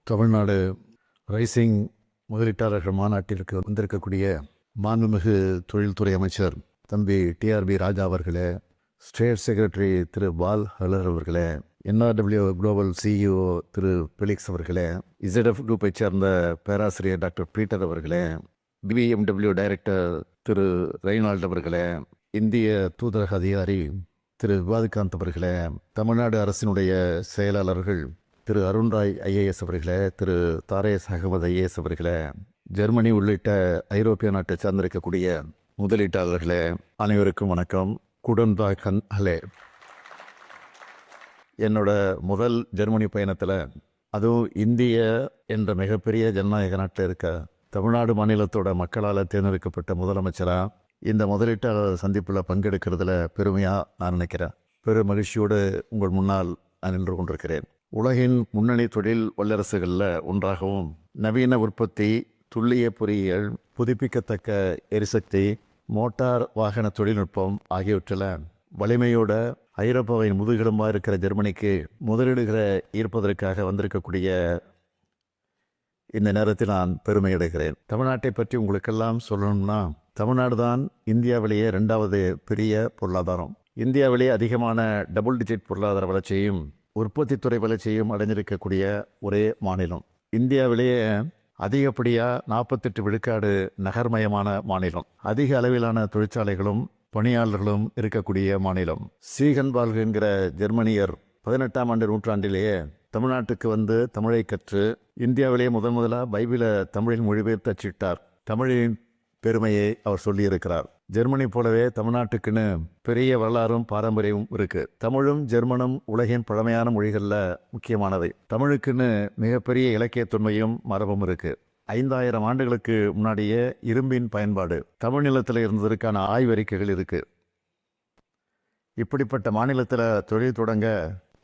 Tamil Nadu rising முதலீட்டாளர்கள் மாநாட்டிற்கு வந்திருக்கக்கூடிய மாண்புமிகு தொழில்துறை அமைச்சர் தம்பி டிஆர்பி ராஜா அவர்களே, ஸ்டேட் செக்ரட்டரி திரு பால் ஹலர் அவர்களே, என்ஆர்டபிள்யூ குளோபல் சிஇஓ திரு பெலிக்ஸ் அவர்களே, இசட்எஃப் குரூப்பை சேர்ந்த பேராசிரியர் டாக்டர் பீட்டர் அவர்களே, பிபிஎம்டபிள்யூ டைரக்டர் திரு ரெய்னால்ட் அவர்களே, இந்திய தூதரக அதிகாரி திரு விவாதிகாந்த் அவர்களே, தமிழ்நாடு அரசினுடைய செயலாளர்கள் திரு அருண்ராய் ஐஏஎஸ் அவர்களே, திரு தாரேஸ் அகமது ஐஏஎஸ் அவர்களே, ஜெர்மனி உள்ளிட்ட ஐரோப்பிய நாட்டை சார்ந்திருக்கக்கூடிய முதலீட்டாளர்களே, அனைவருக்கும் வணக்கம். குடன்பா ஹலே. என்னோட முதல் ஜெர்மனி பயணத்தில், அதுவும் இந்திய என்ற மிகப்பெரிய ஜனநாயக நாட்டில் இருக்க தமிழ்நாடு மாநிலத்தோட மக்களால் தேர்ந்தெடுக்கப்பட்ட முதலமைச்சராக இந்த முதலீட்டாளர் சந்திப்பில் பங்கெடுக்கிறதுல பெருமையாக நான் நினைக்கிறேன். பெரும் மகிழ்ச்சியோடு உங்கள் முன்னால் நான் நின்று கொண்டிருக்கிறேன். உலகின் முன்னணி தொழில் வல்லரசுகளில் ஒன்றாகவும் நவீன உற்பத்தி, துல்லிய பொறியியல், புதுப்பிக்கத்தக்க எரிசக்தி, மோட்டார் வாகன தொழில்நுட்பம் ஆகியவற்றில் வலிமையோட ஐரோப்பாவின் முதுகெலும்பாக இருக்கிற ஜெர்மனிக்கு முதலீடுகளை ஈர்ப்பதற்காக வந்திருக்கக்கூடிய இந்த நேரத்தில் நான் பெருமையடைகிறேன். தமிழ்நாட்டை பற்றி உங்களுக்கெல்லாம் சொல்லணும்னா, தமிழ்நாடு தான் இந்தியாவிலேயே 2வது பெரிய பொருளாதாரம். இந்தியாவிலேயே அதிகமான டபுள் டிஜிட் பொருளாதார வளர்ச்சியையும் உற்பத்தித்துறை வளர்ச்சியையும் அடைஞ்சிருக்கக்கூடிய ஒரே மாநிலம். இந்தியாவிலேயே அதிகப்படியாக 48 விழுக்காடு நகர்மயமான மாநிலம். அதிக அளவிலான தொழிற்சாலைகளும் பணியாளர்களும் இருக்கக்கூடிய மாநிலம். சீகன்பால் என்கிற ஜெர்மனியர் 18ஆம் ஆண்டு நூற்றாண்டிலேயே தமிழ்நாட்டுக்கு வந்து தமிழை கற்று இந்தியாவிலேயே முதலாக பைபிளை தமிழில் மொழிபெயர்த்து அச்சிட்டார். தமிழின் பெருமையை அவர் சொல்லியிருக்கிறார். ஜெர்மனி போலவே தமிழ்நாட்டுக்குன்னு பெரிய வரலாறும் பாரம்பரியமும் இருக்கு. தமிழும் ஜெர்மனும் உலகின் பழமையான மொழிகளில் முக்கியமானவை. தமிழுக்குன்னு மிகப்பெரிய இலக்கிய தொன்மையும் மரபும் இருக்கு. 5000 ஆண்டுகளுக்கு முன்னாடியே இரும்பின் பயன்பாடு தமிழ் நிலத்தில் இருந்ததற்கான ஆய்வறிக்கைகள் இருக்கு. இப்படிப்பட்ட மாநிலத்தில் தொழில் தொடங்க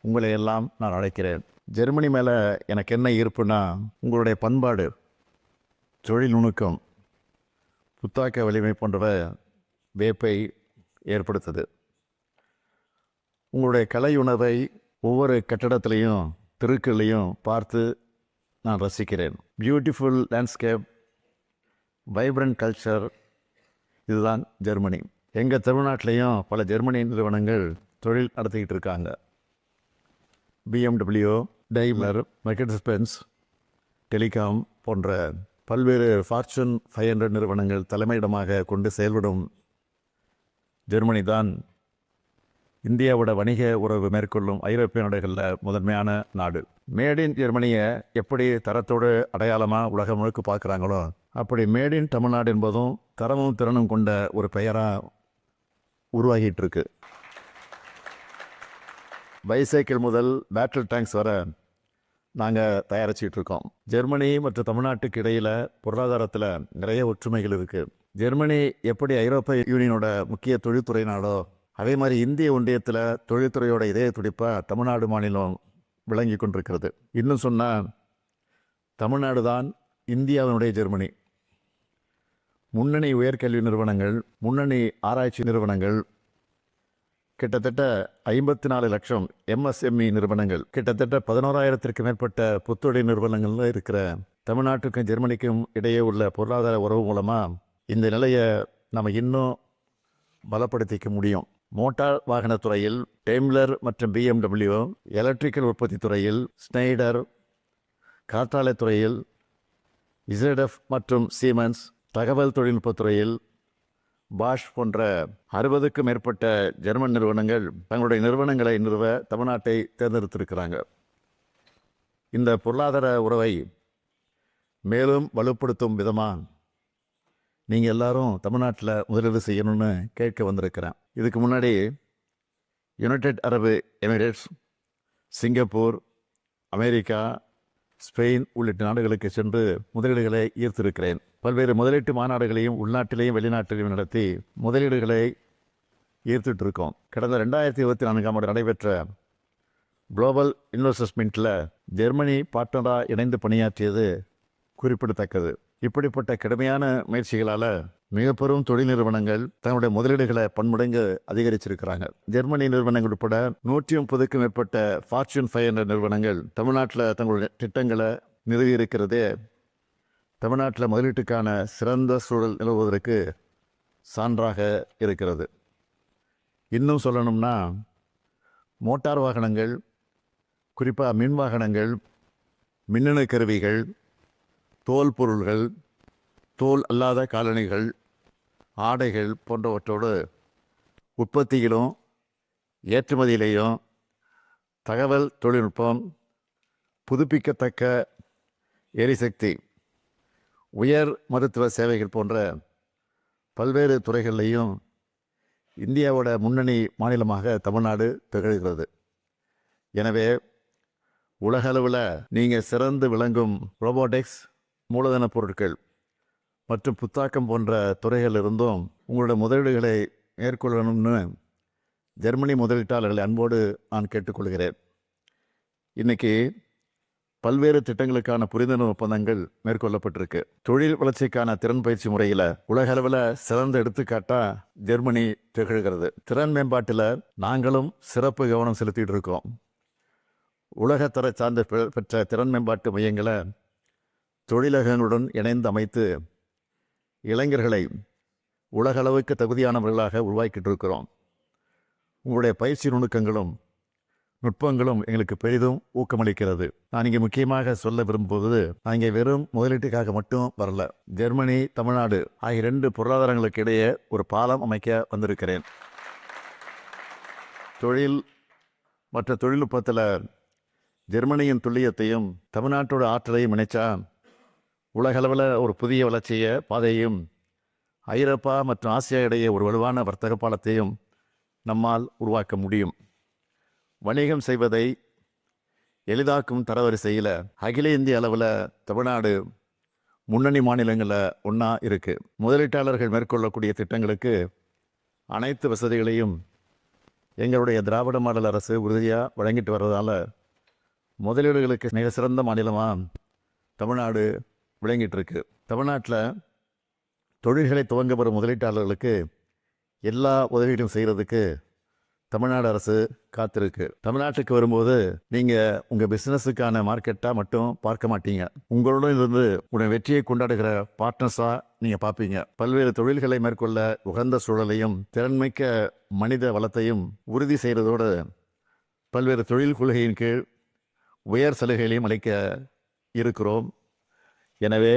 உங்களை எல்லாம் நான் அழைக்கிறேன். ஜெர்மனி மேலே எனக்கு என்ன ஈர்ப்புனா, உங்களுடைய பண்பாடு, தொழில் நுணுக்கம், புத்தாக்க வலிமை போன்றவை வேப்பை ஏற்படுத்துது. உங்களுடைய கலையுணர்வை ஒவ்வொரு கட்டடத்திலையும் தெருக்கள்லையும் பார்த்து நான் ரசிக்கிறேன். பியூட்டிஃபுல் லேண்ட்ஸ்கேப், வைப்ரண்ட் கல்ச்சர், இதுதான் ஜெர்மனி. எங்கள் தமிழ்நாட்டிலையும் பல ஜெர்மனி நிறுவனங்கள் தொழில் நடத்திக்கிட்டு இருக்காங்க. BMW, Daimler, Mercedes Benz, Telekom போன்ற பல்வேறு ஃபார்ச்சூன் 500 நிறுவனங்கள் தலைமையிடமாக கொண்டு செயல்படும் ஜெர்மனி தான் இந்தியாவோட வணிக உறவு மேற்கொள்ளும் ஐரோப்பிய நாடுகளில் முதன்மையான நாடு. மேட் இன் ஜெர்மனியை எப்படி தரத்தோடு அடையாளமாக உலகம் முழுக்க பார்க்குறாங்களோ, அப்படி மேட் இன் தமிழ்நாடு என்பதும் தரமும் திறனும் கொண்ட ஒரு பெயராக உருவாகிட்டு இருக்கு. பைசைக்கிள் முதல் பேட்டில் டேங்க்ஸ் வர நாங்கள் தயாரிச்சிட்டு இருக்கோம். ஜெர்மனி மற்றும் தமிழ்நாட்டுக்கு இடையில் பொருளாதாரத்தில் நிறைய ஒற்றுமைகள் இருக்குது. ஜெர்மனி எப்படி ஐரோப்பிய யூனியனோட முக்கிய தொழில்துறை நாடோ, அதே மாதிரி இந்திய ஒன்றியத்தில் தொழில்துறையோட இதய துடிப்பாக தமிழ்நாடு மாநிலம் விளங்கி கொண்டிருக்கிறது. இன்னும் சொன்னால், தமிழ்நாடு தான் இந்தியாவினுடைய ஜெர்மனி. முன்னணி உயர்கல்வி நிறுவனங்கள், முன்னணி ஆராய்ச்சி நிறுவனங்கள், கிட்டத்தட்ட 54 லட்சம் எம்எஸ்எம்இ நிறுவனங்கள், கிட்டத்தட்ட 11,000த்திற்கு மேற்பட்ட புத்தொழில் நிறுவனங்கள்ல இருக்கிற தமிழ்நாட்டுக்கும் ஜெர்மனிக்கும் இடையே உள்ள பொருளாதார உறவு மூலமாக இந்த நிலையை நம்ம இன்னும் பலப்படுத்திக்க முடியும். மோட்டார் வாகனத்துறையில் டெய்ம்லர் மற்றும் பிஎம்டபிள்யூ, எலக்ட்ரிக்கல் உற்பத்தி துறையில் ஸ்னைடர், காற்றாலை துறையில் இசட்எஃப் மற்றும் சீமென்ஸ், தகவல் தொழில்நுட்பத்துறையில் பாஷ் போன்ற 60க்கும் மேற்பட்ட ஜெர்மன் நிறுவனங்கள் தங்களுடைய நிறுவனங்களை நிறுவ தமிழ்நாட்டை தேர்ந்தெடுத்திருக்கிறாங்க. இந்த பொருளாதார உறவை மேலும் வலுப்படுத்தும் விதமாக நீங்கள் எல்லாரும் தமிழ்நாட்டில் முதலீடு செய்யணும்னு கேட்க வந்திருக்கிறேன். இதுக்கு முன்னாடி யுனைடெட் அரபு எமிரேட்ஸ், சிங்கப்பூர், அமெரிக்கா, ஸ்பெயின் உள்ளிட்ட நாடுகளுக்கு சென்று முதலீடுகளை ஈர்த்திருக்கிறேன். பல்வேறு முதலீட்டு மாநாடுகளையும் உள்நாட்டிலேயும் வெளிநாட்டிலையும் நடத்தி முதலீடுகளை ஈர்த்துட்டு இருக்கோம். கடந்த 2024ஆம் ஆண்டு நடைபெற்ற குளோபல் இன்வெஸ்டர்ஸ் மீட்டில் ஜெர்மனி பார்ட்னராக இணைந்து பணியாற்றியது குறிப்பிடத்தக்கது. இப்படிப்பட்ட கடுமையான முயற்சிகளால் மிக பெரும் தொழில் நிறுவனங்கள் தங்களுடைய முதலீடுகளை பன்மடங்கு அதிகரிச்சிருக்கிறாங்க. ஜெர்மனி நிறுவனங்கள் உட்பட 130க்கும் மேற்பட்ட ஃபார்ச்சூன் 500 நிறுவனங்கள் தமிழ்நாட்டில் தங்களுடைய திட்டங்களை நிறுவியிருக்கிறதே தமிழ்நாட்டில் முதலீட்டுக்கான சிறந்த சூழல் நிலவுவதற்கு சான்றாக இருக்கிறது. இன்னும் சொல்லணும்னா, மோட்டார் வாகனங்கள், குறிப்பாக மின் வாகனங்கள், மின்னணு கருவிகள், தோல் பொருள்கள், தோல் அல்லாத காலணிகள், ஆடைகள் போன்றவற்றோடு உற்பத்தியிலும் ஏற்றுமதியிலேயும் தகவல் தொழில்நுட்பம், புதுப்பிக்கத்தக்க எரிசக்தி, உயர் மருத்துவ சேவைகள் போன்ற பல்வேறு துறைகளிலையும் இந்தியாவோட முன்னணி மாநிலமாக தமிழ்நாடு திகழ்கிறது. எனவே உலகளவில் நீங்கள் சிறந்து விளங்கும் ரோபோட்டிக்ஸ், மூலதன பொருட்கள் மற்றும் புத்தாக்கம் போன்ற துறைகள் இருந்தும் உங்களோட முதலீடுகளை மேற்கொள்ளணும்னு ஜெர்மனி முதலீட்டாளர்களை அன்போடு நான் கேட்டுக்கொள்கிறேன். இன்றைக்கி பல்வேறு திட்டங்களுக்கான புரிந்துணர்வு ஒப்பந்தங்கள் மேற்கொள்ளப்பட்டிருக்கு. தொழில் வளர்ச்சிக்கான திறன் பயிற்சி முறையில் உலக அளவில் சிறந்த எடுத்துக்காட்டாக ஜெர்மனி திகழ்கிறது. திறன் மேம்பாட்டில் நாங்களும் சிறப்பு கவனம் செலுத்திட்டு இருக்கோம். உலகத்தர சார்ந்த பெற்ற திறன் மேம்பாட்டு மையங்களை தொழிலகங்களுடன் இணைந்து அமைத்து இளைஞர்களை உலகளவுக்கு தகுதியானவர்களாக உருவாக்கிட்டு இருக்கிறோம். உங்களுடைய பயிற்சி நுணுக்கங்களும் நுட்பங்களும் எங்களுக்கு பெரிதும் ஊக்கமளிக்கிறது. நான் இங்கே முக்கியமாக சொல்ல விரும்புவது, நான் இங்கே வெறும் முதலீட்டுக்காக மட்டும் வரல. ஜெர்மனி, தமிழ்நாடு ஆகிய 2 பொருளாதாரங்களுக்கு இடையே ஒரு பாலம் அமைக்க வந்திருக்கிறேன். தொழில் மற்ற தொழில்நுட்பத்தில் ஜெர்மனியின் துல்லியத்தையும் தமிழ்நாட்டோட ஆற்றலையும் இணைச்சா உலகளவில் ஒரு புதிய வளர்ச்சியை பாதையையும் ஐரோப்பா மற்றும் ஆசியா இடையே ஒரு வலுவான வர்த்தக பாலத்தையும் நம்மால் உருவாக்க முடியும். வணிகம் செய்வதை எளிதாக்கும் தரவரிசையில் அகில இந்திய அளவில் தமிழ்நாடு முன்னணி மாநிலங்களில் ஒன்றா இருக்குது. முதலீட்டாளர்கள் மேற்கொள்ளக்கூடிய திட்டங்களுக்கு அனைத்து வசதிகளையும் எங்களுடைய திராவிட மாடல் அரசு உறுதியாக வழங்கிட்டு வர்றதால முதலீடுகளுக்கு மிக சிறந்த மாநிலமாக தமிழ்நாடு விளங்கிட்டு இருக்கு. தமிழ்நாட்டில் தொழில்களை துவங்க வரும் முதலீட்டாளர்களுக்கு எல்லா உதவிகளையும் செய்கிறதுக்கு தமிழ்நாடு அரசு காத்திருக்கு. தமிழ்நாட்டுக்கு வரும்போது நீங்கள் உங்கள் பிஸ்னஸுக்கான மார்க்கெட்டாக மட்டும் பார்க்க மாட்டீங்க. உங்களுடன் இருந்து உடைய வெற்றியை கொண்டாடுகிற பார்ட்னர்ஸாக நீங்கள் பார்ப்பீங்க. பல்வேறு தொழில்களை மேற்கொள்ள உகந்த சூழலையும் திறன்மிக்க மனித வளத்தையும் உறுதி செய்கிறதோடு பல்வேறு தொழில் கொள்கையின் கீழ் உயர் சலுகைகளையும் அளிக்க இருக்கிறோம். எனவே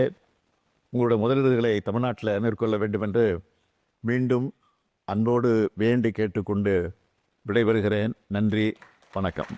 உங்களுடைய முதலீடுகளை தமிழ்நாட்டில் மேற்கொள்ள வேண்டும் என்று மீண்டும் அன்போடு வேண்டி கேட்டுக்கொண்டு விடைபெறுகிறேன். நன்றி, வணக்கம்.